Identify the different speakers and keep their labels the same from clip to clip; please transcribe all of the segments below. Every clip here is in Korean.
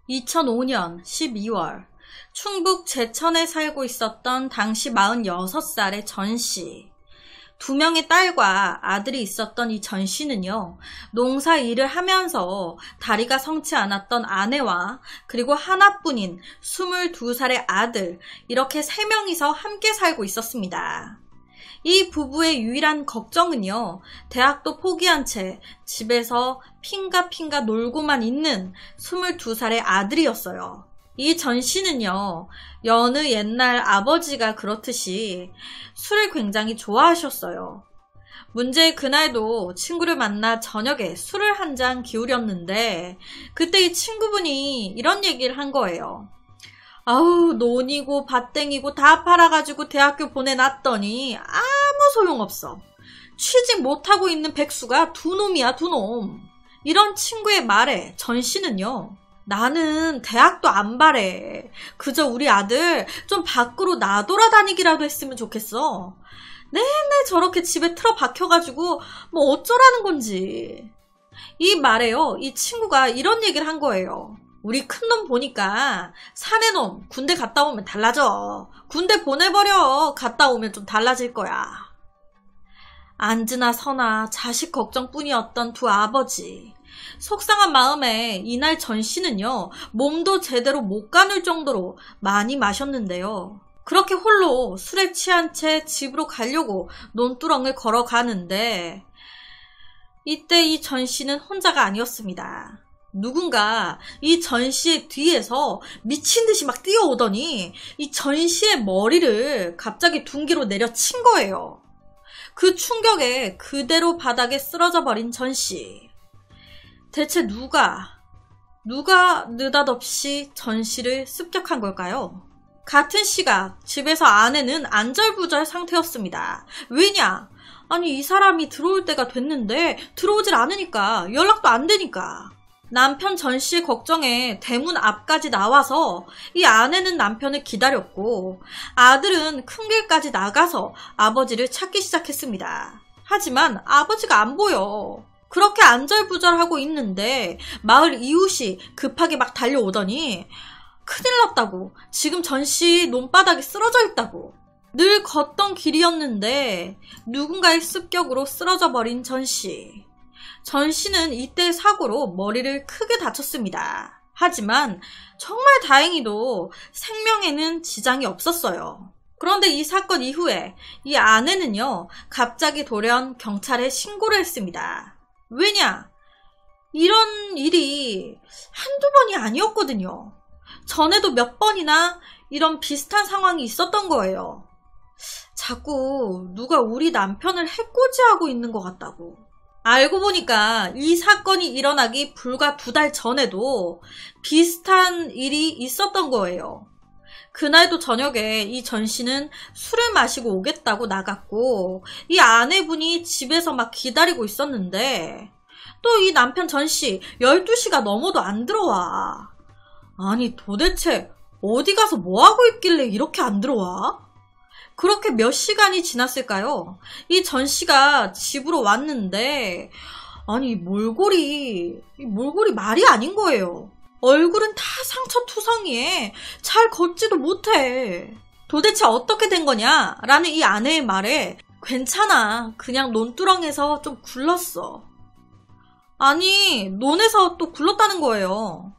Speaker 1: 2005년 12월 충북 제천에 살고 있었던 당시 46살의 전씨. 2명의 딸과 아들이 있었던 이 전씨는요, 농사 일을 하면서 다리가 성치 않았던 아내와 그리고 하나뿐인 22살의 아들, 이렇게 3명이서 함께 살고 있었습니다. 이 부부의 유일한 걱정은요, 대학도 포기한 채 집에서 핑가핑가 놀고만 있는 22살의 아들이었어요. 이 전씨는요, 여느 옛날 아버지가 그렇듯이 술을 굉장히 좋아하셨어요. 문제 그날도 친구를 만나 저녁에 술을 한 잔 기울였는데 그때 이 친구분이 이런 얘기를 한 거예요. 아우, 논이고 밭땡이고 다 팔아가지고 대학교 보내놨더니 아무 소용없어. 취직 못하고 있는 백수가 2놈이야, 2놈. 이런 친구의 말에 전씨는요, 나는 대학도 안 바래. 그저 우리 아들 좀 밖으로 나돌아다니기라도 했으면 좋겠어. 내내 저렇게 집에 틀어박혀가지고 뭐 어쩌라는 건지. 이 말에요, 이 친구가 이런 얘기를 한 거예요. 우리 큰놈 보니까 사내놈 군대 갔다 오면 달라져. 군대 보내버려. 갔다 오면 좀 달라질 거야. 앉으나 서나 자식 걱정뿐이었던 두 아버지. 속상한 마음에 이날 전씨는요, 몸도 제대로 못 가눌 정도로 많이 마셨는데요. 그렇게 홀로 술에 취한 채 집으로 가려고 논두렁을 걸어가는데 이때 이 전씨는 혼자가 아니었습니다. 누군가 이 전씨의 뒤에서 미친 듯이 막 뛰어오더니 이 전씨의 머리를 갑자기 둔기로 내려친 거예요. 그 충격에 그대로 바닥에 쓰러져 버린 전씨. 대체 누가 느닷없이 전씨를 습격한 걸까요? 같은 시각 집에서 아내는 안절부절 상태였습니다. 왜냐? 아니, 이 사람이 들어올 때가 됐는데 들어오질 않으니까, 연락도 안 되니까. 남편 전씨의 걱정에 대문 앞까지 나와서 이 아내는 남편을 기다렸고 아들은 큰 길까지 나가서 아버지를 찾기 시작했습니다. 하지만 아버지가 안 보여. 그렇게 안절부절하고 있는데 마을 이웃이 급하게 막 달려오더니 큰일 났다고. 지금 전씨 논바닥에 쓰러져 있다고. 늘 걷던 길이었는데 누군가의 습격으로 쓰러져 버린 전씨. 전씨는 이때의 사고로 머리를 크게 다쳤습니다. 하지만 정말 다행히도 생명에는 지장이 없었어요. 그런데 이 사건 이후에 이 아내는요, 갑자기 돌연 경찰에 신고를 했습니다. 왜냐? 이런 일이 한두 번이 아니었거든요. 전에도 몇 번이나 이런 비슷한 상황이 있었던 거예요. 자꾸 누가 우리 남편을 해코지하고 있는 것 같다고. 알고 보니까 이 사건이 일어나기 불과 2달 전에도 비슷한 일이 있었던 거예요. 그날도 저녁에 이 전씨는 술을 마시고 오겠다고 나갔고 이 아내분이 집에서 막 기다리고 있었는데 또 이 남편 전씨 12시가 넘어도 안 들어와. 아니, 도대체 어디 가서 뭐하고 있길래 이렇게 안 들어와? 그렇게 몇 시간이 지났을까요? 이 전씨가 집으로 왔는데 아니, 몰골이 말이 아닌 거예요. 얼굴은 다 상처투성이에 잘 걷지도 못해. 도대체 어떻게 된 거냐? 라는 이 아내의 말에 괜찮아, 그냥 논두렁에서 좀 굴렀어. 아니, 논에서 또 굴렀다는 거예요.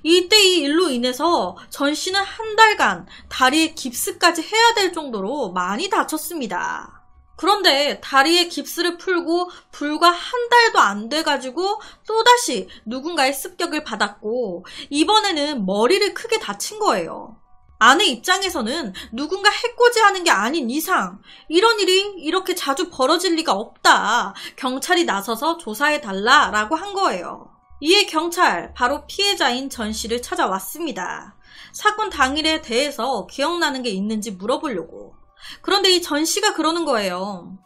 Speaker 1: 이때 이 일로 인해서 전씨는 한 달간 다리에 깁스까지 해야 될 정도로 많이 다쳤습니다. 그런데 다리에 깁스를 풀고 불과 한 달도 안 돼가지고 또다시 누군가의 습격을 받았고 이번에는 머리를 크게 다친 거예요. 아내 입장에서는 누군가 해코지하는 게 아닌 이상 이런 일이 이렇게 자주 벌어질 리가 없다. 경찰이 나서서 조사해달라라고 한 거예요. 이에 경찰, 바로 피해자인 전씨를 찾아왔습니다. 사건 당일에 대해서 기억나는 게 있는지 물어보려고. 그런데 이 전씨가 그러는 거예요.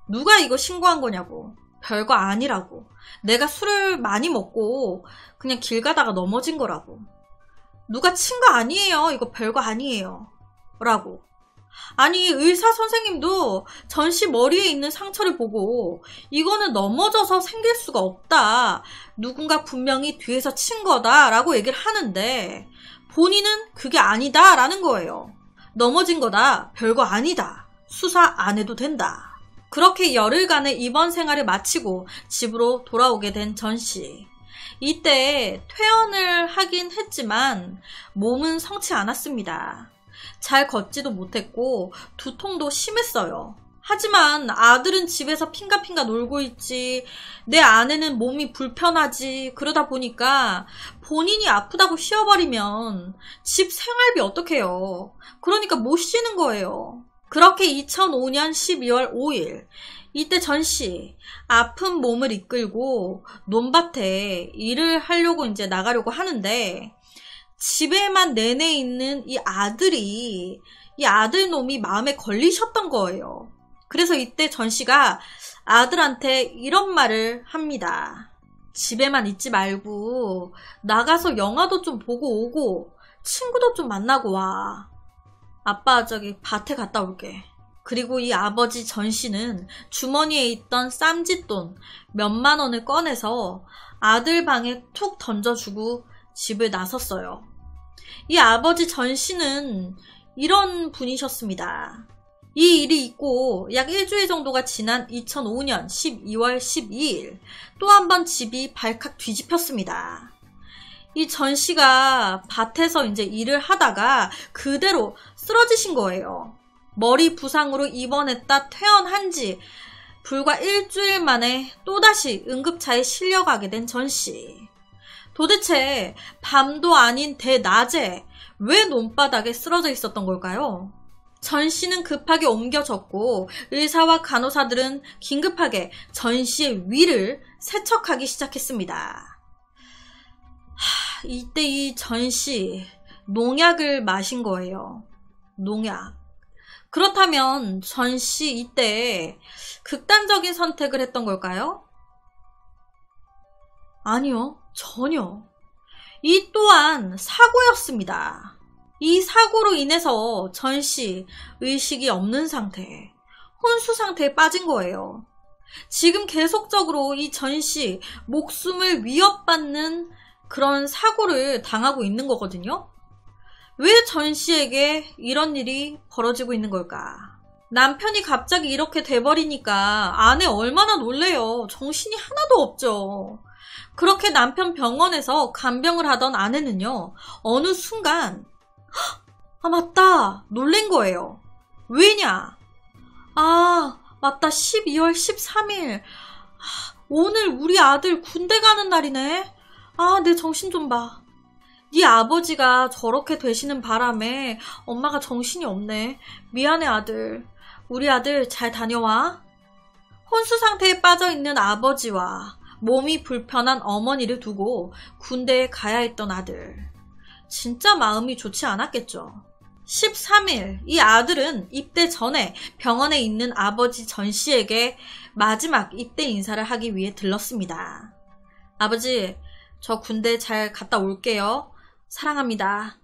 Speaker 1: 누가 이거 신고한 거냐고. 별거 아니라고. 내가 술을 많이 먹고 그냥 길 가다가 넘어진 거라고. 누가 친 거 아니에요. 이거 별거 아니에요. 라고. 아니, 의사 선생님도 전 씨 머리에 있는 상처를 보고 이거는 넘어져서 생길 수가 없다. 누군가 분명히 뒤에서 친 거다 라고 얘기를 하는데 본인은 그게 아니다 라는 거예요. 넘어진 거다. 별거 아니다. 수사 안 해도 된다. 그렇게 열흘간의 입원 생활을 마치고 집으로 돌아오게 된 전 씨. 이때 퇴원을 하긴 했지만 몸은 성치 않았습니다. 잘 걷지도 못했고 두통도 심했어요. 하지만 아들은 집에서 핑가핑가 놀고 있지, 내 아내는 몸이 불편하지. 그러다 보니까 본인이 아프다고 쉬어버리면 집 생활비 어떡해요. 그러니까 못 쉬는 거예요. 그렇게 2005년 12월 5일 이때 전 씨 아픈 몸을 이끌고 논밭에 일을 하려고 이제 나가려고 하는데 집에만 내내 있는 이 아들 놈이 마음에 걸리셨던 거예요. 그래서 이때 전 씨가 아들한테 이런 말을 합니다. 집에만 있지 말고 나가서 영화도 좀 보고 오고 친구도 좀 만나고 와. 아빠 저기 밭에 갔다 올게. 그리고 이 아버지 전 씨는 주머니에 있던 쌈짓돈 몇만 원을 꺼내서 아들 방에 툭 던져주고 집을 나섰어요. 이 아버지 전 씨는 이런 분이셨습니다. 이 일이 있고 약 일주일 정도가 지난 2005년 12월 12일 또 한 번 집이 발칵 뒤집혔습니다. 이 전 씨가 밭에서 이제 일을 하다가 그대로 쓰러지신 거예요. 머리 부상으로 입원했다 퇴원한 지 불과 일주일 만에 또다시 응급차에 실려가게 된 전 씨. 도대체 밤도 아닌 대낮에 왜 논바닥에 쓰러져 있었던 걸까요? 전 씨는 급하게 옮겨졌고 의사와 간호사들은 긴급하게 전 씨의 위를 세척하기 시작했습니다. 이때 이 전 씨 농약을 마신 거예요. 농약. 그렇다면 전 씨 이때 극단적인 선택을 했던 걸까요? 아니요, 전혀. 이 또한 사고였습니다. 이 사고로 인해서 전 씨 의식이 없는 상태, 혼수 상태에 빠진 거예요. 지금 계속적으로 이 전 씨 목숨을 위협받는 그런 사고를 당하고 있는 거거든요. 왜 전 씨에게 이런 일이 벌어지고 있는 걸까? 남편이 갑자기 이렇게 돼버리니까 아내 얼마나 놀래요. 정신이 하나도 없죠. 그렇게 남편 병원에서 간병을 하던 아내는요, 어느 순간 아 맞다 놀란 거예요. 왜냐? 아 맞다 12월 13일 오늘 우리 아들 군대 가는 날이네. 아 내 정신 좀 봐. 네 아버지가 저렇게 되시는 바람에 엄마가 정신이 없네. 미안해 아들. 우리 아들 잘 다녀와. 혼수 상태에 빠져있는 아버지와 몸이 불편한 어머니를 두고 군대에 가야 했던 아들. 진짜 마음이 좋지 않았겠죠. 13일 이 아들은 입대 전에 병원에 있는 아버지 전 씨에게 마지막 입대 인사를 하기 위해 들렀습니다. 아버지, 저 군대 잘 갔다 올게요. 사랑합니다.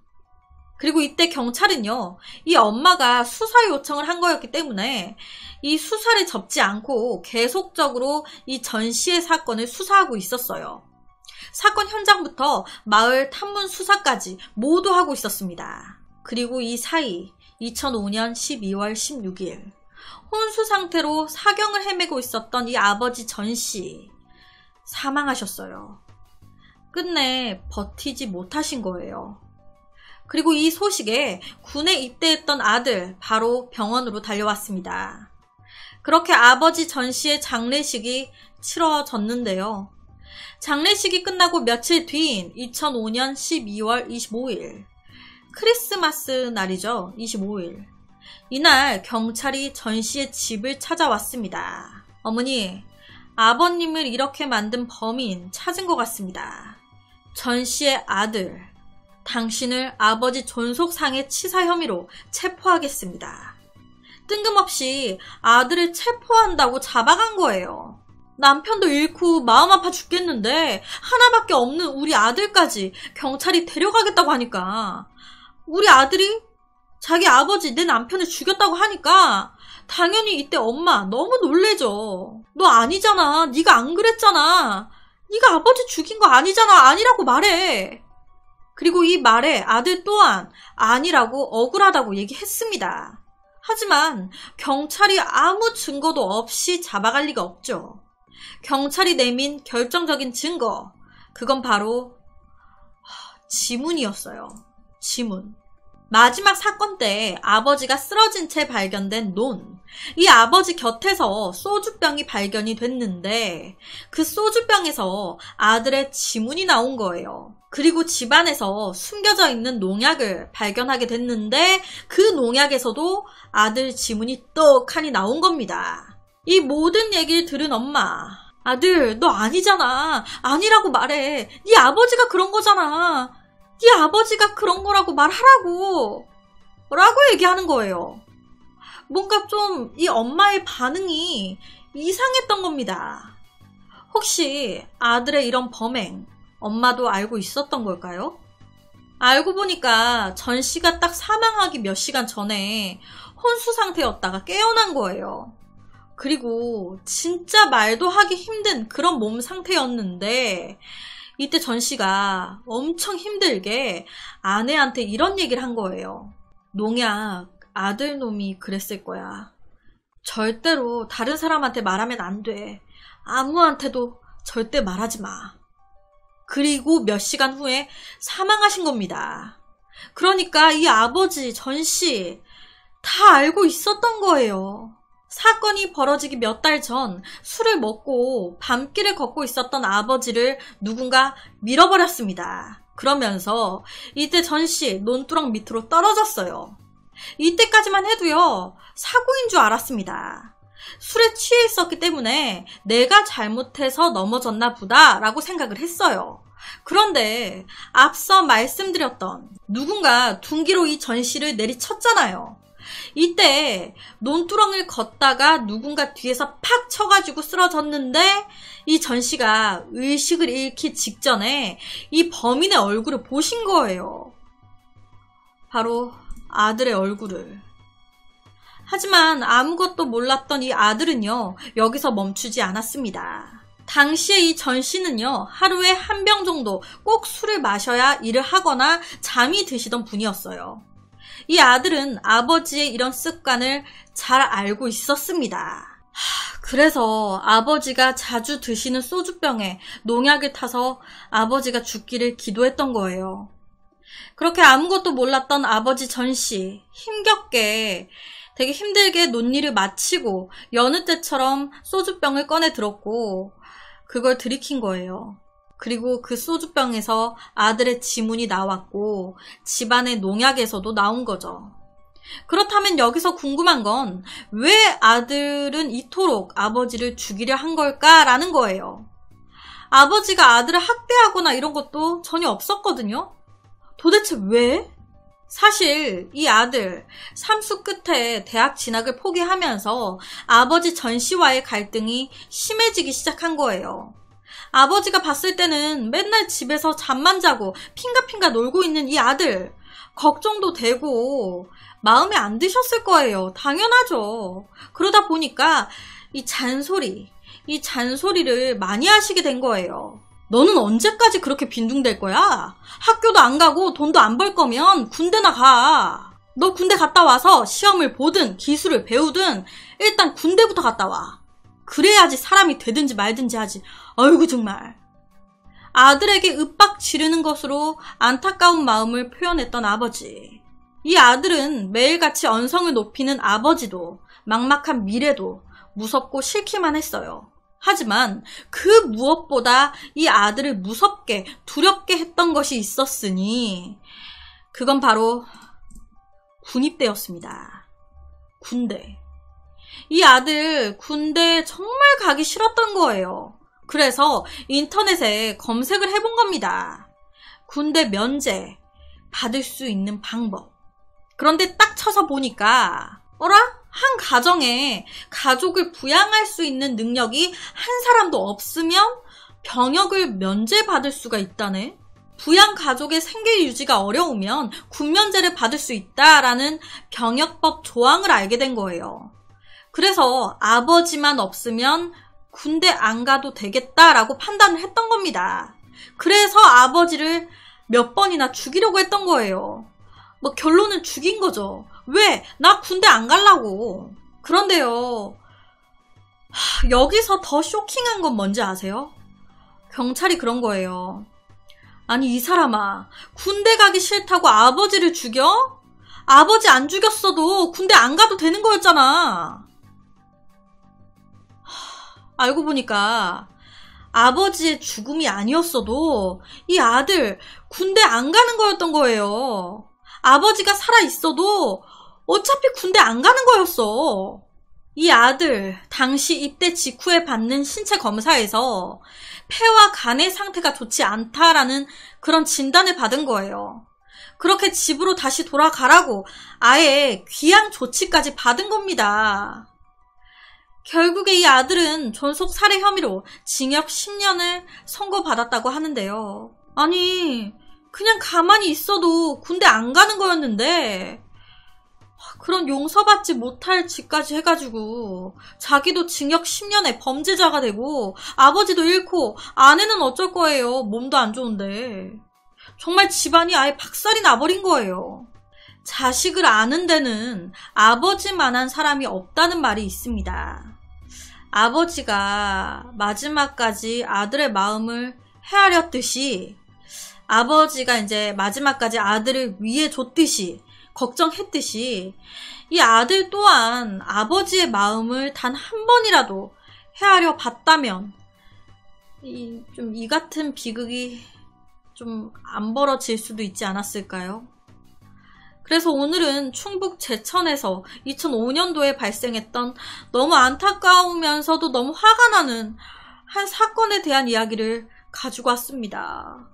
Speaker 1: 그리고 이때 경찰은요, 이 엄마가 수사 요청을 한 거였기 때문에 이 수사를 접지 않고 계속적으로 이 전 씨의 사건을 수사하고 있었어요. 사건 현장부터 마을 탐문 수사까지 모두 하고 있었습니다. 그리고 이 사이 2005년 12월 16일 혼수 상태로 사경을 헤매고 있었던 이 아버지 전 씨 사망하셨어요. 끝내 버티지 못하신 거예요. 그리고 이 소식에 군에 입대했던 아들 바로 병원으로 달려왔습니다. 그렇게 아버지 전 씨의 장례식이 치러졌는데요. 장례식이 끝나고 며칠 뒤인 2005년 12월 25일 크리스마스 날이죠. 25일 이날 경찰이 전 씨의 집을 찾아왔습니다. 어머니, 아버님을 이렇게 만든 범인 찾은 것 같습니다. 전 씨의 아들, 당신을 아버지 존속상해 치사 혐의로 체포하겠습니다. 뜬금없이 아들을 체포한다고 잡아간 거예요. 남편도 잃고 마음 아파 죽겠는데 하나밖에 없는 우리 아들까지 경찰이 데려가겠다고 하니까 우리 아들이 자기 아버지 내 남편을 죽였다고 하니까 당연히 이때 엄마 너무 놀래죠. 너 아니잖아. 네가 안 그랬잖아. 네가 아버지 죽인 거 아니잖아. 아니라고 말해. 그리고 이 말에 아들 또한 아니라고 억울하다고 얘기했습니다. 하지만 경찰이 아무 증거도 없이 잡아갈 리가 없죠. 경찰이 내민 결정적인 증거, 그건 바로 지문이었어요. 지문. 마지막 사건 때 아버지가 쓰러진 채 발견된 논. 이 아버지 곁에서 소주병이 발견이 됐는데 그 소주병에서 아들의 지문이 나온 거예요. 그리고 집안에서 숨겨져 있는 농약을 발견하게 됐는데 그 농약에서도 아들 지문이 떡하니 나온 겁니다. 이 모든 얘기를 들은 엄마. 아들, 너 아니잖아. 아니라고 말해. 네 아버지가 그런 거잖아. 네 아버지가 그런 거라고 말하라고. 라고 얘기하는 거예요. 뭔가 좀 이 엄마의 반응이 이상했던 겁니다. 혹시 아들의 이런 범행, 엄마도 알고 있었던 걸까요? 알고 보니까 전 씨가 딱 사망하기 몇 시간 전에 혼수 상태였다가 깨어난 거예요. 그리고 진짜 말도 하기 힘든 그런 몸 상태였는데 이때 전 씨가 엄청 힘들게 아내한테 이런 얘기를 한 거예요. 농약 아들 놈이 그랬을 거야. 절대로 다른 사람한테 말하면 안 돼. 아무한테도 절대 말하지 마. 그리고 몇 시간 후에 사망하신 겁니다. 그러니까 이 아버지 전 씨 다 알고 있었던 거예요. 사건이 벌어지기 몇 달 전 술을 먹고 밤길을 걷고 있었던 아버지를 누군가 밀어버렸습니다. 그러면서 이때 전 씨 논두렁 밑으로 떨어졌어요. 이때까지만 해도요, 사고인 줄 알았습니다. 술에 취해 있었기 때문에 내가 잘못해서 넘어졌나 보다 라고 생각을 했어요. 그런데 앞서 말씀드렸던 누군가 둔기로 이 전 씨를 내리쳤잖아요. 이때 논두렁을 걷다가 누군가 뒤에서 팍 쳐가지고 쓰러졌는데 이 전 씨가 의식을 잃기 직전에 이 범인의 얼굴을 보신 거예요. 바로 아들의 얼굴을. 하지만 아무것도 몰랐던 이 아들은요, 여기서 멈추지 않았습니다. 당시에 이 전 씨는요, 하루에 한 병 정도 꼭 술을 마셔야 일을 하거나 잠이 드시던 분이었어요. 이 아들은 아버지의 이런 습관을 잘 알고 있었습니다. 그래서 아버지가 자주 드시는 소주병에 농약을 타서 아버지가 죽기를 기도했던 거예요. 그렇게 아무것도 몰랐던 아버지 전 씨, 힘겹게 되게 힘들게 논일을 마치고 여느 때처럼 소주병을 꺼내 들었고 그걸 들이킨 거예요. 그리고 그 소주병에서 아들의 지문이 나왔고 집안의 농약에서도 나온 거죠. 그렇다면 여기서 궁금한 건 왜 아들은 이토록 아버지를 죽이려 한 걸까라는 거예요. 아버지가 아들을 학대하거나 이런 것도 전혀 없었거든요. 도대체 왜? 사실 이 아들 삼수 끝에 대학 진학을 포기하면서 아버지 전 씨와의 갈등이 심해지기 시작한 거예요. 아버지가 봤을 때는 맨날 집에서 잠만 자고 핑가핑가 놀고 있는 이 아들 걱정도 되고 마음에 안 드셨을 거예요. 당연하죠. 그러다 보니까 이 잔소리를 많이 하시게 된 거예요. 너는 언제까지 그렇게 빈둥댈 거야? 학교도 안 가고 돈도 안 벌 거면 군대나 가. 너 군대 갔다 와서 시험을 보든 기술을 배우든 일단 군대부터 갔다 와. 그래야지 사람이 되든지 말든지 하지. 어이구 정말. 아들에게 윽박 지르는 것으로 안타까운 마음을 표현했던 아버지. 이 아들은 매일같이 언성을 높이는 아버지도 막막한 미래도 무섭고 싫기만 했어요. 하지만 그 무엇보다 이 아들을 무섭게 두렵게 했던 것이 있었으니 그건 바로 군입대였습니다. 군대. 이 아들 군대에 정말 가기 싫었던 거예요. 그래서 인터넷에 검색을 해본 겁니다. 군대 면제 받을 수 있는 방법. 그런데 딱 쳐서 보니까 한 가정에 가족을 부양할 수 있는 능력이 한 사람도 없으면 병역을 면제받을 수가 있다네. 부양 가족의 생계 유지가 어려우면 군면제를 받을 수 있다라는 병역법 조항을 알게 된 거예요. 그래서 아버지만 없으면 군대 안 가도 되겠다라고 판단을 했던 겁니다. 그래서 아버지를 몇 번이나 죽이려고 했던 거예요. 뭐 결론은 죽인 거죠. 왜? 나 군대 안 가려고. 그런데요. 여기서 더 쇼킹한 건 뭔지 아세요? 경찰이 그런 거예요. 아니 이 사람아, 군대 가기 싫다고 아버지를 죽여? 아버지 안 죽였어도 군대 안 가도 되는 거였잖아. 알고 보니까 아버지의 죽음이 아니었어도 이 아들 군대 안 가는 거였던 거예요. 아버지가 살아있어도 어차피 군대 안 가는 거였어. 이 아들 당시 입대 직후에 받는 신체 검사에서 폐와 간의 상태가 좋지 않다라는 그런 진단을 받은 거예요. 그렇게 집으로 다시 돌아가라고 아예 귀양 조치까지 받은 겁니다. 결국에 이 아들은 존속 살해 혐의로 징역 10년을 선고받았다고 하는데요. 아니 그냥 가만히 있어도 군대 안 가는 거였는데 그런 용서받지 못할 짓까지 해가지고 자기도 징역 10년에 범죄자가 되고 아버지도 잃고 아내는 어쩔 거예요. 몸도 안 좋은데. 정말 집안이 아예 박살이 나버린 거예요. 자식을 아는 데는 아버지만한 사람이 없다는 말이 있습니다. 아버지가 마지막까지 아들의 마음을 헤아렸듯이 아버지가 이제 마지막까지 아들을 위해 줬듯이 걱정했듯이 이 아들 또한 아버지의 마음을 단 한 번이라도 헤아려 봤다면 이 같은 비극이 좀 안 벌어질 수도 있지 않았을까요? 그래서 오늘은 충북 제천에서 2005년도에 발생했던 너무 안타까우면서도 너무 화가 나는 한 사건에 대한 이야기를 가지고 왔습니다.